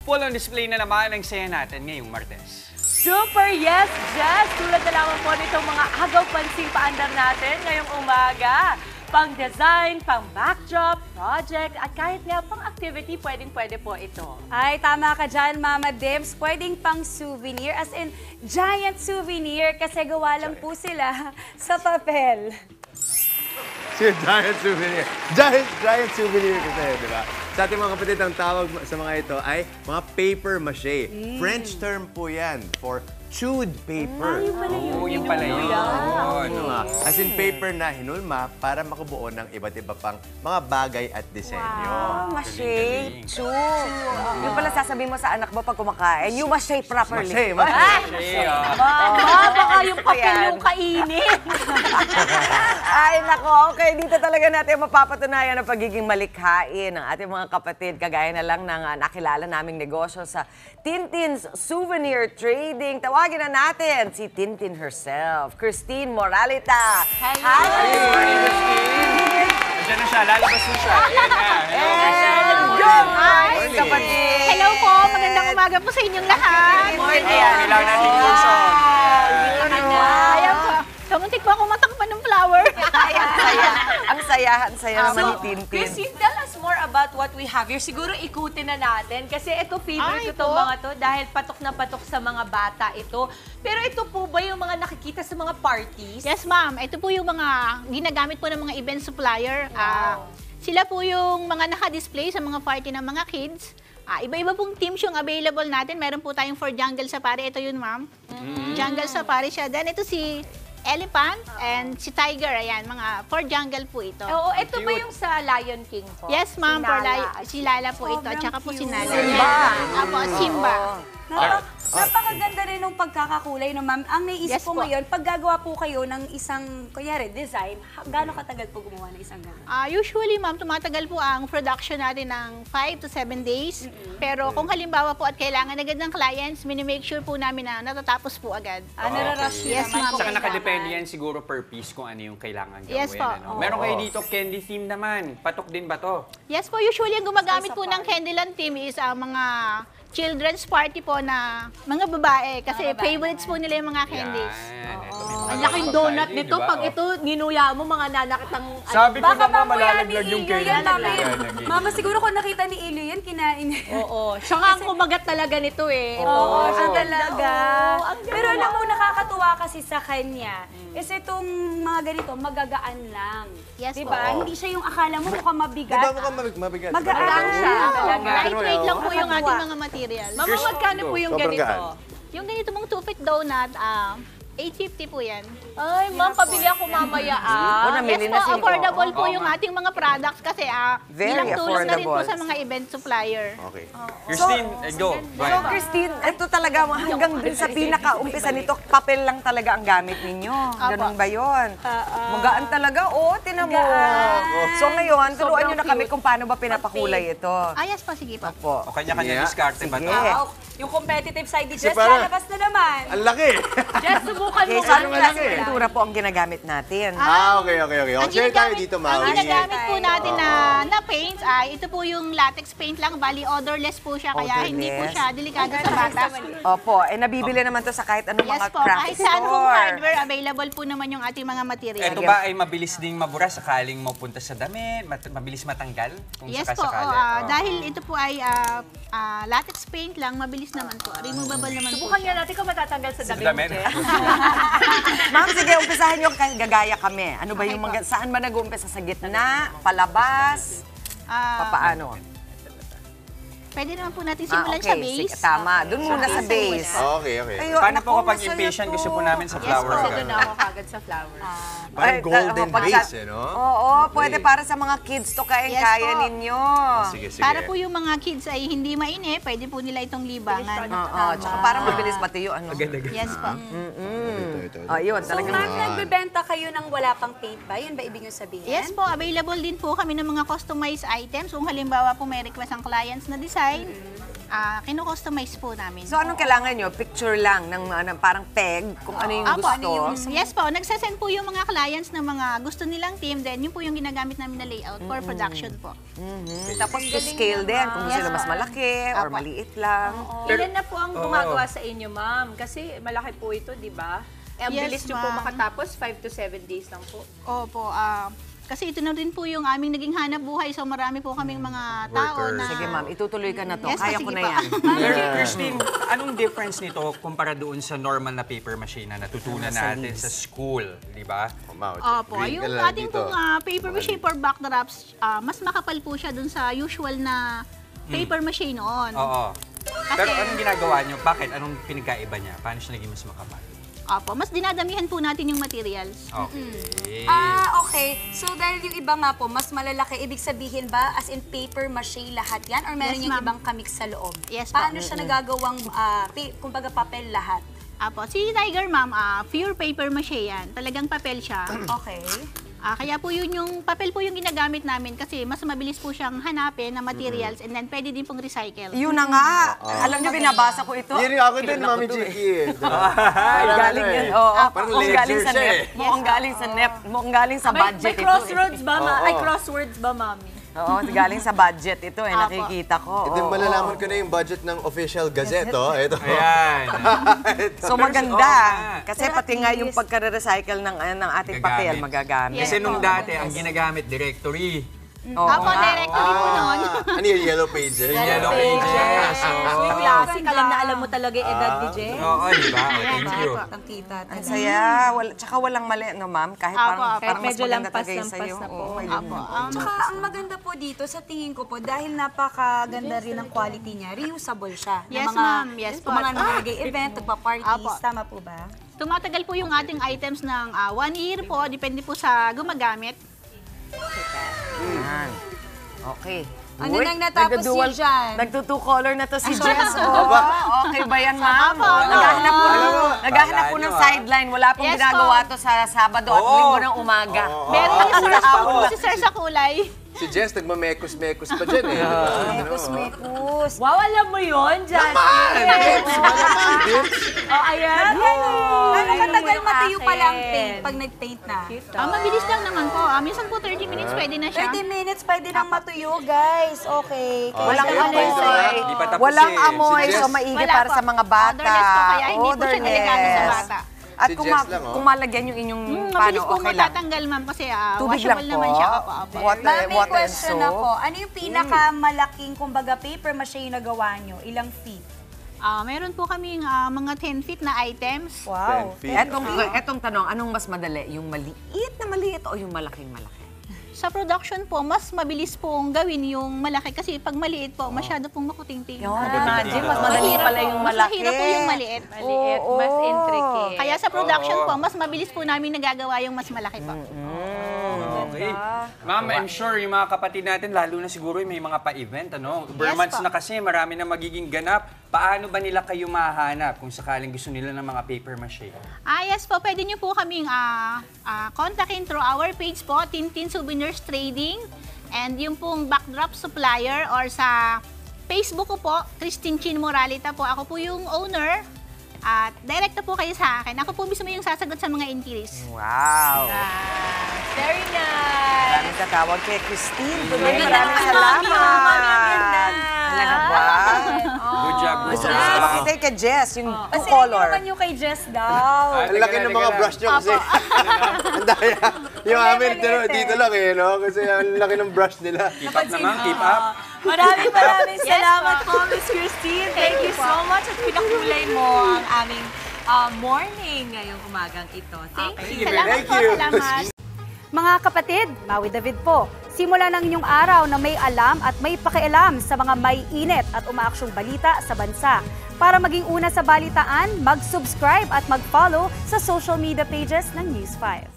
full on display na naman ang saya natin ngayong Martes. Super yes, Jess! Tulad na lamang po nitong mga agaw-pansing paandar natin ngayong umaga. Pang-design, pang-backdrop, project, at kahit nga pang-activity, pwedeng-pwede po ito. Ay, tama ka dyan, Mama Debs. Pwedeng pang souvenir, as in giant souvenir, kasi gawa lang po sila sa papel. Giant souvenir. Giant souvenir kasi, di ba? Sa ating mga kapatid, ang tawag sa mga ito ay mga paper mache. French term po yan for chewed paper. Oo, yung pala yun. As in paper na hinulma para makabuo ng iba't iba pang mga bagay at disenyo. Ma-shape, chew. Yung pala sasabihin mo sa anak mo pag kumakain, you must shape properly. Mache. Baka yung papel yung kainin. Ay, nako. Okay, dito talaga natin mapapatunayan ang pagiging malikhain ng ating mga kapatid. Kagaya na lang ng nakilala naming negosyo sa Tintin's Souvenir Trading. Tawagin na natin si Tintin herself, Christine Moralita. Hello! Diyan na siya, lalabas na siya. Ayan na. Hello, Christine. Good morning, kapatid! Hello po! Magandang umaga po sa inyong lahat! Kailangan natin yung song. Ayan po. Kamuntik po ako matakpan ng flower. Ang saya naman ni Tintin. Christine, tell us more about what we have here. Siguro ikutin na natin kasi ito favorite ko itong po. mga to dahil patok na patok sa mga bata ito. Pero ito po ba yung mga nakikita sa mga parties? Yes, ma'am. Ito po yung mga ginagamit po ng mga event supplier. Sila po yung mga naka-display sa mga party ng mga kids. Iba-iba pong teams yung available natin. Meron po tayong for Jungle Safari. Ito yun, ma'am. Jungle Safari siya. Then ito si Elephant and si Tiger. Ayan, mga for Jungle po ito. Oo, ito ba yung sa Lion King po? Yes, ma'am. Si Lala po ito. At saka po si Nala. Apo, Simba. Napakaganda rin ng pagkakakulay, no, ma'am. Ang naisip Yes ko po. ngayon, pag gagawa po kayo ng isang, kunyari, design, gaano katagal po gumawa ng isang gano'n? Usually, ma'am, tumatagal po ang production natin ng 5 to 7 days. Pero kung halimbawa po at kailangan agad ng clients, minimake sure po namin na natatapos po agad. Nararush nyo Yes, naman ma'am. po Saka kailangan. nakadepende yan siguro per piece kung ano yung kailangan gawin. Yes po. Ano? Meron kayo dito candy theme naman. Patok din ba to? Yes po, usually ang gumagamit po ng Candyland team is ang mga children's party po na mga babae. Kasi favorites po nila yung mga candies. Yan. Ito, may mga Ang laking babae donut din, nito. di ba? Pag ito ninuya mo, mga nanakitang... Sabi ko Baka na nga mamaya malalaglag ni yung Ilyo candy. yan, mami. Lalagyan. Mama, siguro kung nakita ni Ilyo yan, kinain niya. Oo. Siya nga ang kumagat talaga nito eh. Oo, siya talaga. Oo, ang Pero alam mo, nakakatuwa kasi sa kanya. Kasi itong mga ganito, magagaan lang. Yes diba? po. Hindi siya yung akala mo mukhang mabigat. Di ba mukhang mabigat? Magaan siya talaga. Lightweight lang po yung ating mga materials. Mama, magkano po yung Sobrang ganito? gaan. Yung ganito mong 2-fit donut, 850 po yan. Ay, ma'am, pabili ako mamaya Yes namili po, na si affordable po yung ating mga products kasi Very bilang tulong na rin po affordable. sa mga event supplier. Okay. Christine, go. So, Christine, ito talaga hanggang dun sa pinaka-umpisa nito, papel lang talaga ang gamit ninyo. Ganun ba yun? Magaan talaga. Oo, tinan mo. So ngayon, turuan nyo na kami kung paano ba pinapakulay ito. Yes po, sige po. Po. O kanya-kanya diskarte ba to? Sige. Yung competitive side ni Kasi Jess, parang- lalabas na naman. Ang laki! Jess, subukan mo Okay, so nga. anong klaseng pintura po ang ginagamit natin? Okay. Ang Share tayo ginagamit- dito, Ang Maui. ginagamit po natin na paints ay ito po yung latex paint lang. Bali, odorless po siya kaya hindi po Odorless. siya delikado sa bata. Opo, nabibili naman to sa kahit anong Yes mga po, craft kahit saan home store. hardware, available po naman yung ating mga materials. Ito ba ay mabilis ding mabura sakaling mapunta sa damit? Mabilis matanggal? Kung Yes po, sakasakali? dahil ito po ay latex paint lang, mabilis naman po. Removable naman po Subukan siya. nga natin kung matatanggal sa Sa damit mo, damit. Jess. Ma'am, sige, umpisahan nyo kahit gagaya kami. Ano ba yung saan ba nag-uumpisa? Sa gitna? Palabas? Papaano? Pwede naman po natin simulan okay. sa base. Sige, tama. Doon muna sa base. Okay. Ayun, Paano naku, po kapag masaya impatient to. gusto po namin sa Yes flower? po. Kasi doon ako kagad sa flowers. Parang golden pag- base, no? Oo, pwede para sa mga kids to kaya po. ninyo. Sige. Para po yung mga kids ay hindi mainit, pwede po nila itong libangan. Oo, tsaka para mabilis matiyo, ano? Yes po. Ito. Ayun, So, talagang... ma'am, nagbebenta kayo ng wala pang paint ba? Yun ba ibig nyo sabihin? Yes po, available din po kami ng mga customized items. Kung halimbawa po may request ang clients na design, kino-customize po namin. So, anong kailangan nyo? Picture lang ng parang peg, kung ano yung Apo, gusto. yes po, nagsasend po yung mga clients ng mga gusto nilang team, then yun po yung ginagamit namin na layout for production po. Tapos to scale din, kung gusto nila mas malaki or maliit lang. Ilan na po ang gumagawa sa inyo, ma'am? Kasi malaki po ito, di ba? Ang Yes, bilis nyo po ma'am. makatapos, 5 to 7 days lang po. Opo, kasi ito na rin po yung aming naging hanap buhay, so marami po kaming mga tao na... Sige, ma'am, itutuloy ka na to. Yes, Kaya sige ko na pa. yan. Pero Christine, anong difference nito kumpara doon sa normal na paper machine na natutunan natin sa school, di ba? Opo, yung ating pong paper machine for backdrops, mas makapal po siya dun sa usual na paper machine noon. Oo. Pero anong ginagawa nyo? Bakit? Anong pinagkaiba niya? Paano siya naging mas makapal? Opo, mas dinadamihan po natin yung materials. Okay. Okay. So, dahil yung iba nga po, mas malalaki, ibig sabihin ba, as in paper mache lahat yan? Or meron Yes, yung ma'am. ibang kamik sa loob? Yes, po. Paano siya nagagawang, kumbaga, papel lahat? Opo, si Tiger Ma'am, pure paper mache yan. Talagang papel siya. Okay. Kaya po yun yung papel po yung ginagamit namin kasi mas mabilis po siyang hanapin na materials and then pwede din pong recycle. Yun na nga. Alam niyo, binabasa ko ito. Yun yung ako din, Kilala ko Mami to eh. Chiki. Ay, galing yan. Oo. Parang Mukhang galing lecture sa siya NEP. eh. Mukhang galing sa NEP. Mukhang galing sa budget May ito. crossroads ba, ma? Oo. Ay, crosswords ba, mami? Oo, galing sa budget ito eh. Apo. Nakikita ko. Ito Oo. malalaman ko na yung budget ng official gazette, oh. Ito. Ayan. So maganda. Oo nga. Kasi pati nga yung pagka-recycle ng ating papel, magagamit. Kasi nung dati, ang ginagamit, directory. Oo Opo, nga. directory po noon. Ano yung yellow pages? Yellow pages. Yung classic, alam na alam mo talaga yung edad ni Jen. Oo, di ba? Oh, thank you. Kita. Ang saya. Tsaka walang mali, no ma'am? Kahit Apo, parang, kahit parang mas medyo maganda talaga yung lampas-lampas sa'yo. na po. Oo, may Opo, Tsaka ang maganda po dito, sa tingin ko po, dahil napakaganda rin ang quality niya, reusable siya. Ng Yes, mga, ma'am. Yes, kung mga po. nalagay event, nagpa-parties, Apo. tama po ba? Tumatagal po yung ating items ng 1 year po, depende po sa gumagamit. Yan. Okay. Ano nang natapos nagdo-dual- si Jan? Nagtutu-color na to si Jess. Oh. Okay ba yan, ma'am? Apo. Naghahanap po, naghahanap po Kala ng nyo, sideline. Wala pong Yes, ginagawa to sa Sabado at Oo. Linggo ng umaga. Meron din si Sir sa kulay. Si Jess, nagmamekos-mekos pa dyan eh. Mekos. Wow, alam mo yun, Jan. Oh, ayan. Gano'ng katagal yung matuyo pala ang akin. paint pag nag-paint na? Mabilis lang naman po. Minsan po 30 minutes pwede na siya. 30 minutes, pwede nang matuyo, guys. Okay. Walang Sige, amoy. sige. Hindi pa tapos Walang eh. amoy, Si Jess. so maigi Wala para po. sa mga bata. Odorless po, kaya hindi po siya delikado sa bata. At Si Jess lang, oh. kung malagyan yung inyong Mabilis paano, po okay lang. matatanggal, ma'am, kasi Tubig lang washable po. naman siya. Opo, opo. Water, Ma'am, may water and question soap. ako. Ano yung pinakamalaking, kumbaga, paper mache yung nagawa nyo? Ilang feet? Meron po kaming mga 10 feet na items. Wow. Etong tanong, anong mas madali? Yung maliit na maliit o yung malaking malaki? Sa production po, mas mabilis pong gawin yung malaki kasi pag maliit po, masyado pong makutingting. Yun, imagine, mas madali Mahirap pala po. yung Mas malaki. mahirap po yung maliit. Maliit, mas intricate. Kaya sa production po, mas mabilis po namin nagagawa yung mas malaki po. Okay. Ma'am, I'm sure yung mga kapatid natin, lalo na siguro yung may mga pa-event, ano? Months po. na kasi, marami na magiging ganap. Paano ba nila kayo mahanap kung sakaling gusto nila ng mga paper mache? Yes po, pwede nyo po kaming kontakin through our page po, Tintin Souvenirs Trading. And yung pong backdrop supplier or sa Facebook ko po, Christine Chin Moralita po. Ako po yung owner. At direkta po kayo sa akin. Ako po mismo yung sasagot sa mga inquiries. Wow! Very nice. Maraming tatawag kay Christine. Tuloy, Ganda maraming naman, salamat. Mami. Mami, ang ganda. Talaga ba? Good job, good Gusto job. ko makita kay Jess, yung two Kasi color. naman yung kay Jess daw. Ang laki ng mga brush nyo kasi. Ang daya. Yung amin, dito lang eh, no? Kasi ang laki ng brush nila. Keep up naman, keep up. Maraming salamat po, Miss Christine. Thank you so much at pinakulay mo ang aming morning ngayong umagang ito. Thank you. Salamat po, salamat. Mga kapatid, Maui David po. Simula ng inyong araw na may alam at may pakialam sa mga may init at umaaksyong balita sa bansa. Para maging una sa balitaan, mag-subscribe at mag-follow sa social media pages ng News 5.